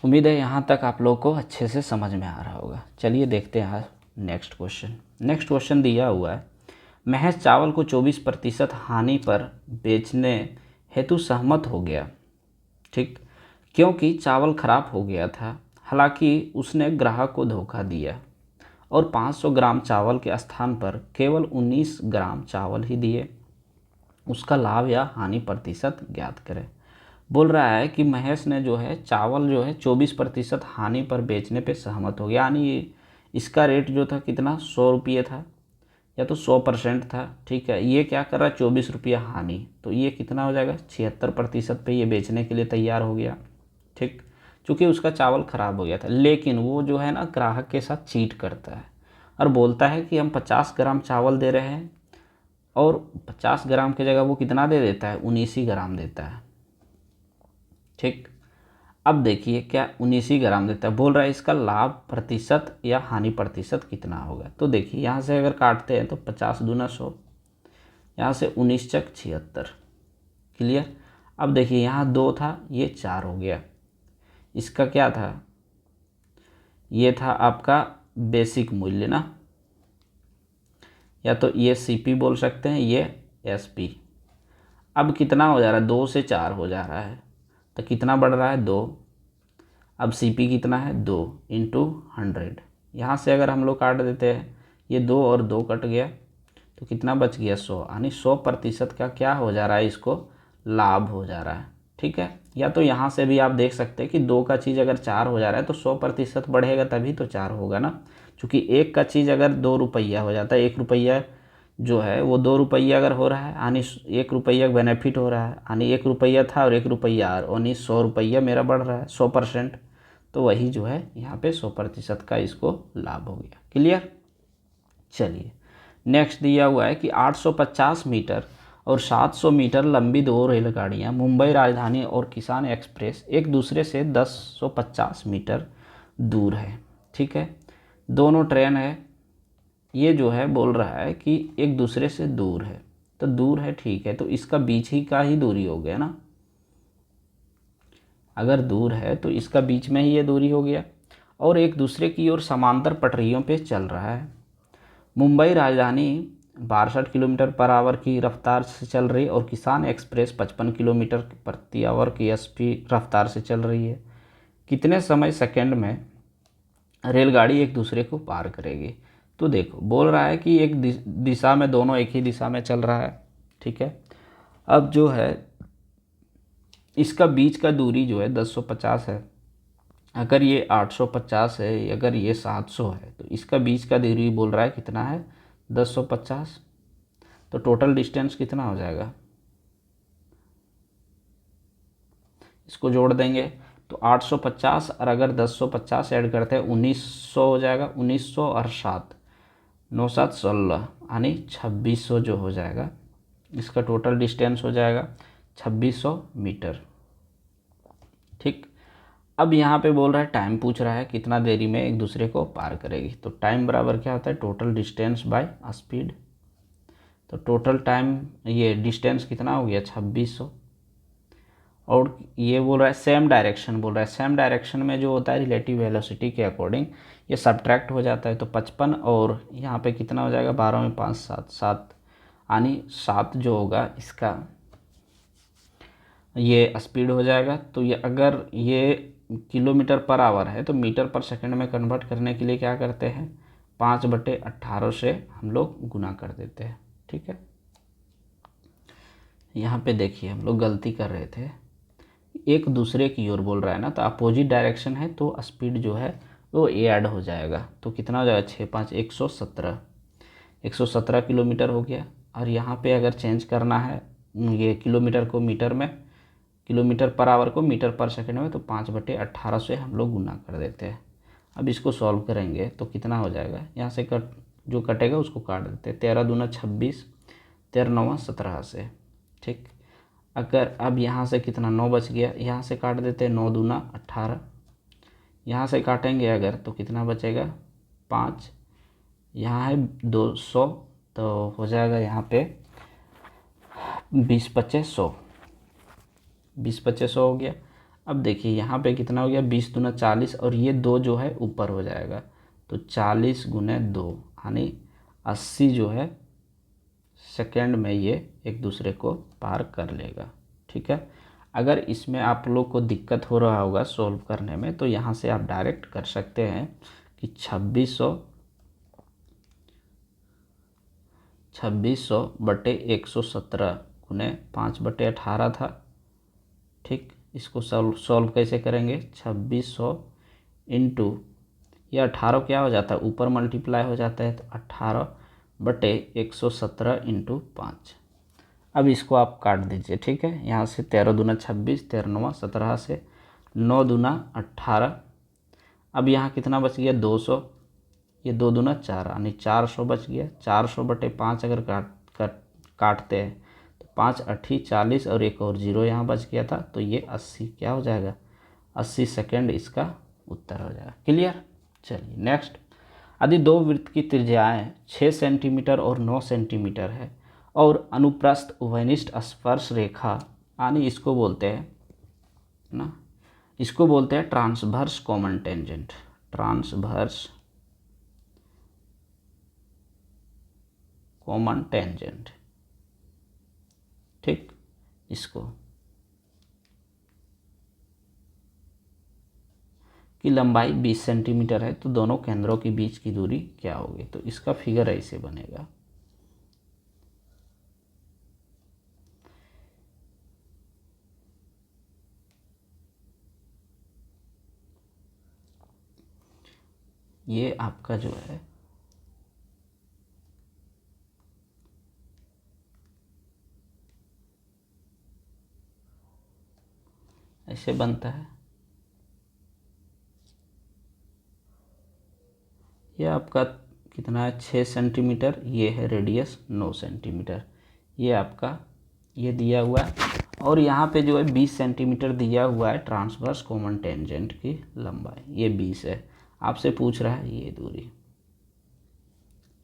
उम्मीद है यहाँ तक आप लोग को अच्छे से समझ में आ रहा होगा। चलिए देखते हैं नेक्स्ट क्वेश्चन। नेक्स्ट क्वेश्चन दिया हुआ है महज चावल को 24% हानि पर बेचने हेतु सहमत हो गया। ठीक, क्योंकि चावल खराब हो गया था, हालांकि उसने ग्राहक को धोखा दिया और 500 ग्राम चावल के स्थान पर केवल 19 ग्राम चावल ही दिए। उसका लाभ या हानि प्रतिशत ज्ञात करें। बोल रहा है कि महेश ने जो है चावल जो है 24% हानि पर बेचने पे सहमत हो गया, यानी इसका रेट जो था कितना 100 रुपये था या तो 100% था। ठीक है, ये क्या कर रहा है 24 रुपये हानि, तो ये कितना हो जाएगा 76% पे ये बेचने के लिए तैयार हो गया। ठीक, चूँकि उसका चावल ख़राब हो गया था, लेकिन वो जो है ना ग्राहक के साथ चीट करता है और बोलता है कि हम 50 ग्राम चावल दे रहे हैं और 50 ग्राम की जगह वो कितना दे देता है, 19 ही ग्राम देता है। ठीक, अब देखिए क्या 19 ही ग्राम देता है, बोल रहा है इसका लाभ प्रतिशत या हानि प्रतिशत कितना होगा। तो देखिए यहाँ से अगर काटते हैं तो 50 दूना 100, यहाँ से 19 चक 76। क्लियर। अब देखिए यहाँ 2 था, ये 4 हो गया। इसका क्या था, ये था आपका बेसिक मूल्य ना, या तो ये सीपी बोल सकते हैं, ये एसपी। अब कितना हो जा रहा है, 2 से 4 हो जा रहा है, तो कितना बढ़ रहा है, 2। अब सीपी कितना है, 2 इंटू 100। यहाँ से अगर हम लोग काट देते हैं, ये 2 और 2 कट गया, तो कितना बच गया, 100। यानी 100% का क्या हो जा रहा है, इसको लाभ हो जा रहा है। ठीक है। या तो यहाँ से भी आप देख सकते हैं कि 2 का चीज़ अगर 4 हो जा रहा है तो 100% बढ़ेगा, तभी तो 4 होगा ना। क्योंकि 1 का चीज़ अगर 2 रुपया हो जाता है, 1 रुपया जो है वो 2 रुपया अगर हो रहा है, यानी 1 रुपया बेनिफिट हो रहा है, यानी 1 रुपया था और 1 रुपया यानी 100 रुपया मेरा बढ़ रहा है, 100%। तो वही जो है यहाँ पे 100% का इसको लाभ हो गया। क्लियर। चलिए नेक्स्ट दिया हुआ है कि 850 मीटर और 700 मीटर लंबी 2 रेलगाड़ियाँ मुंबई राजधानी और किसान एक्सप्रेस एक दूसरे से 1050 मीटर दूर है। ठीक है, दोनों ट्रेन है, ये जो है बोल रहा है कि एक दूसरे से दूर है, तो दूर है ठीक है, तो इसका बीच ही का ही दूरी हो गया ना। अगर दूर है तो इसका बीच में ही ये दूरी हो गया, और एक दूसरे की ओर समांतर पटरियों पे चल रहा है। Mumbai Rajdhani 62 kilometre per hour की रफ्तार से चल रही है और किसान एक्सप्रेस 55 किलोमीटर प्रति आवर की एसपी रफ्तार से चल रही है। कितने समय सेकंड में रेलगाड़ी एक दूसरे को पार करेगी। तो देखो बोल रहा है कि एक दिशा में, दोनों एक ही दिशा में चल रहा है। ठीक है। अब जो है इसका बीच का दूरी जो है 1050 है, अगर ये 850 है, अगर ये 700 है, तो इसका बीच का दूरी बोल रहा है कितना है, 1050। तो टोटल डिस्टेंस कितना हो जाएगा, इसको जोड़ देंगे तो 850, और अगर 1050 ऐड करते हैं 1900 हो जाएगा। 1900 और 7, 9 7 16, यानी 2600 जो हो जाएगा, इसका टोटल डिस्टेंस हो जाएगा 2600 मीटर। ठीक। अब यहाँ पे बोल रहा है टाइम पूछ रहा है कितना देरी में एक दूसरे को पार करेगी। तो टाइम बराबर क्या होता है, टोटल डिस्टेंस बाय स्पीड। तो टोटल टाइम, ये डिस्टेंस कितना हो गया, 2600। और ये बोल रहा है सेम डायरेक्शन, बोल रहा है सेम डायरेक्शन में जो होता है रिलेटिव वेलोसिटी के अकॉर्डिंग ये सब्ट्रैक्ट हो जाता है। तो 55 और यहाँ पे कितना हो जाएगा, 12 में 5 7 7, यानी 7 जो होगा इसका ये स्पीड हो जाएगा। तो ये अगर ये किलोमीटर पर आवर है तो मीटर पर सेकंड में कन्वर्ट करने के लिए क्या करते हैं, 5/18 से हम लोग गुना कर देते हैं। ठीक है। यहाँ पे देखिए हम लोग गलती कर रहे थे, एक दूसरे की ओर बोल रहा है ना, तो अपोजिट डायरेक्शन है तो स्पीड जो है वो ऐड हो जाएगा। तो कितना हो जाएगा, 6 5 117, 117 किलोमीटर हो गया। और यहाँ पे अगर चेंज करना है ये किलोमीटर को मीटर में, किलोमीटर पर आवर को मीटर पर सेकंड में, तो 5/18 से हम लोग गुना कर देते हैं। अब इसको सॉल्व करेंगे तो कितना हो जाएगा, यहाँ से जो कटेगा उसको काट देते हैं। 13 दूना 26, 13 9 17 से। ठीक। अगर अब यहाँ से कितना, 9 बच गया, यहाँ से काट देते हैं, 9 दूना 18, यहाँ से काटेंगे अगर तो कितना बचेगा, 5, यहाँ है 200, तो हो जाएगा यहाँ पे 20 25 100, 20 25 100 हो गया। अब देखिए यहाँ पे कितना हो गया, 20 दूना 40, और ये 2 जो है ऊपर हो जाएगा, तो 40 गुने 2, यानी 80 जो है सेकेंड में ये एक दूसरे को पार कर लेगा। ठीक है। अगर इसमें आप लोग को दिक्कत हो रहा होगा सॉल्व करने में, तो यहाँ से आप डायरेक्ट कर सकते हैं कि 2600/117 गुने 5/18 था। ठीक। इसको सॉल्व कैसे करेंगे, 2600 इंटू ये 18 क्या हो जाता है, ऊपर मल्टीप्लाई हो जाता है, तो 18/117 इंटू 5। अब इसको आप काट दीजिए। ठीक है। यहाँ से 13 दूना 26, 13 9 17 से 9 दूना 18। अब यहाँ कितना बच गया, 200, ये 2 दूना 4, यानी 400 बच गया। 400/5 अगर काटते हैं तो 5 8 40 और एक और 0 यहाँ बच गया था, तो ये 80 क्या हो जाएगा, 80 सेकेंड इसका उत्तर हो जाएगा। क्लियर। चलिए नेक्स्ट, यदि दो वृत्त की त्रिज्याएं 6 सेंटीमीटर और 9 सेंटीमीटर है और अनुप्रस्थ उभयनिष्ठ स्पर्श रेखा, यानी इसको बोलते हैं ना, इसको बोलते हैं transverse common tangent, transverse common tangent, ठीक। इसको की लंबाई 20 सेंटीमीटर है तो दोनों केंद्रों के बीच की दूरी क्या होगी, तो इसका फिगर ऐसे बनेगा। ये आपका जो है ऐसे बनता है, ये आपका कितना है 6 सेंटीमीटर, ये है रेडियस 9 सेंटीमीटर, ये आपका ये दिया हुआ है, और यहाँ पे जो है 20 सेंटीमीटर दिया हुआ है ट्रांसवर्स कॉमन टेंजेंट की लंबाई, ये 20 है। आपसे पूछ रहा है ये दूरी,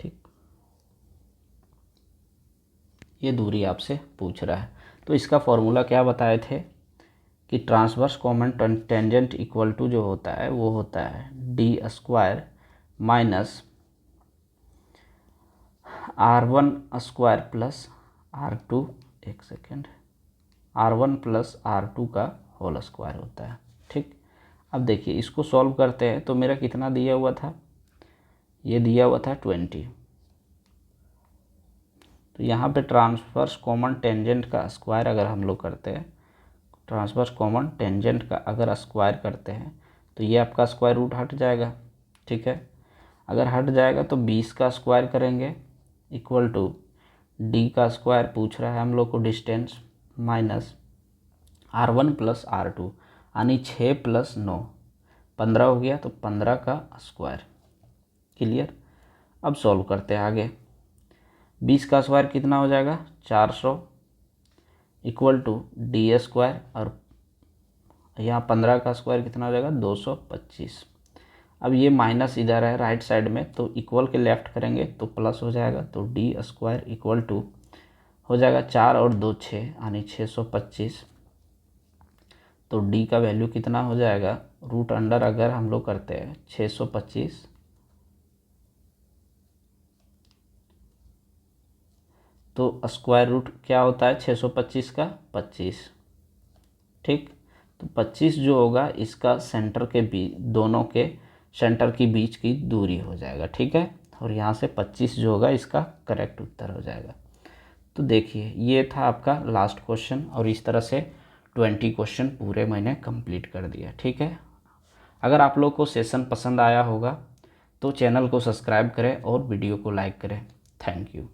ठीक, ये दूरी आपसे पूछ रहा है। तो इसका फॉर्मूला क्या बताए थे कि transverse common tangent equal to जो होता है वो होता है d² minus r1² plus r2, एक सेकेंड, r1 प्लस r2 का होल स्क्वायर होता है, ठीक। अब देखिए इसको सॉल्व करते हैं तो मेरा कितना दिया हुआ था, ये दिया हुआ था 20, तो यहाँ पे ट्रांसवर्स कॉमन टेंजेंट का स्क्वायर अगर हम लोग करते हैं, ट्रांसवर्स कॉमन टेंजेंट का अगर स्क्वायर करते हैं तो ये आपका स्क्वायर रूट हट जाएगा, ठीक है। अगर हट जाएगा तो 20 का स्क्वायर करेंगे इक्वल टू d का स्क्वायर पूछ रहा है हम लोग को distance, minus r1 plus r2, यानी 6 प्लस 9 15 हो गया, तो 15 का स्क्वायर। क्लियर। अब सॉल्व करते हैं आगे, 20 का स्क्वायर कितना हो जाएगा 400 इक्वल टू d², और यहाँ 15 का स्क्वायर कितना हो जाएगा 225। अब ये माइनस इधर है राइट साइड में, तो इक्वल के लेफ्ट करेंगे तो प्लस हो जाएगा, तो d² इक्वल टू हो जाएगा 4 और 2 6, यानी 625। तो d का वैल्यू कितना हो जाएगा, रूट अंडर अगर हम लोग करते हैं 625, तो स्क्वायर रूट क्या होता है 625 का 25, ठीक। तो 25 जो होगा इसका सेंटर के बीच, दोनों के सेंटर के बीच की दूरी हो जाएगा, ठीक है। और यहाँ से 25 जो होगा इसका करेक्ट उत्तर हो जाएगा। तो देखिए ये था आपका लास्ट क्वेश्चन, और इस तरह से 20 क्वेश्चन पूरे मैंने कंप्लीट कर दिया, ठीक है। अगर आप लोग को सेशन पसंद आया होगा तो चैनल को सब्सक्राइब करें और वीडियो को लाइक करें। Thank you.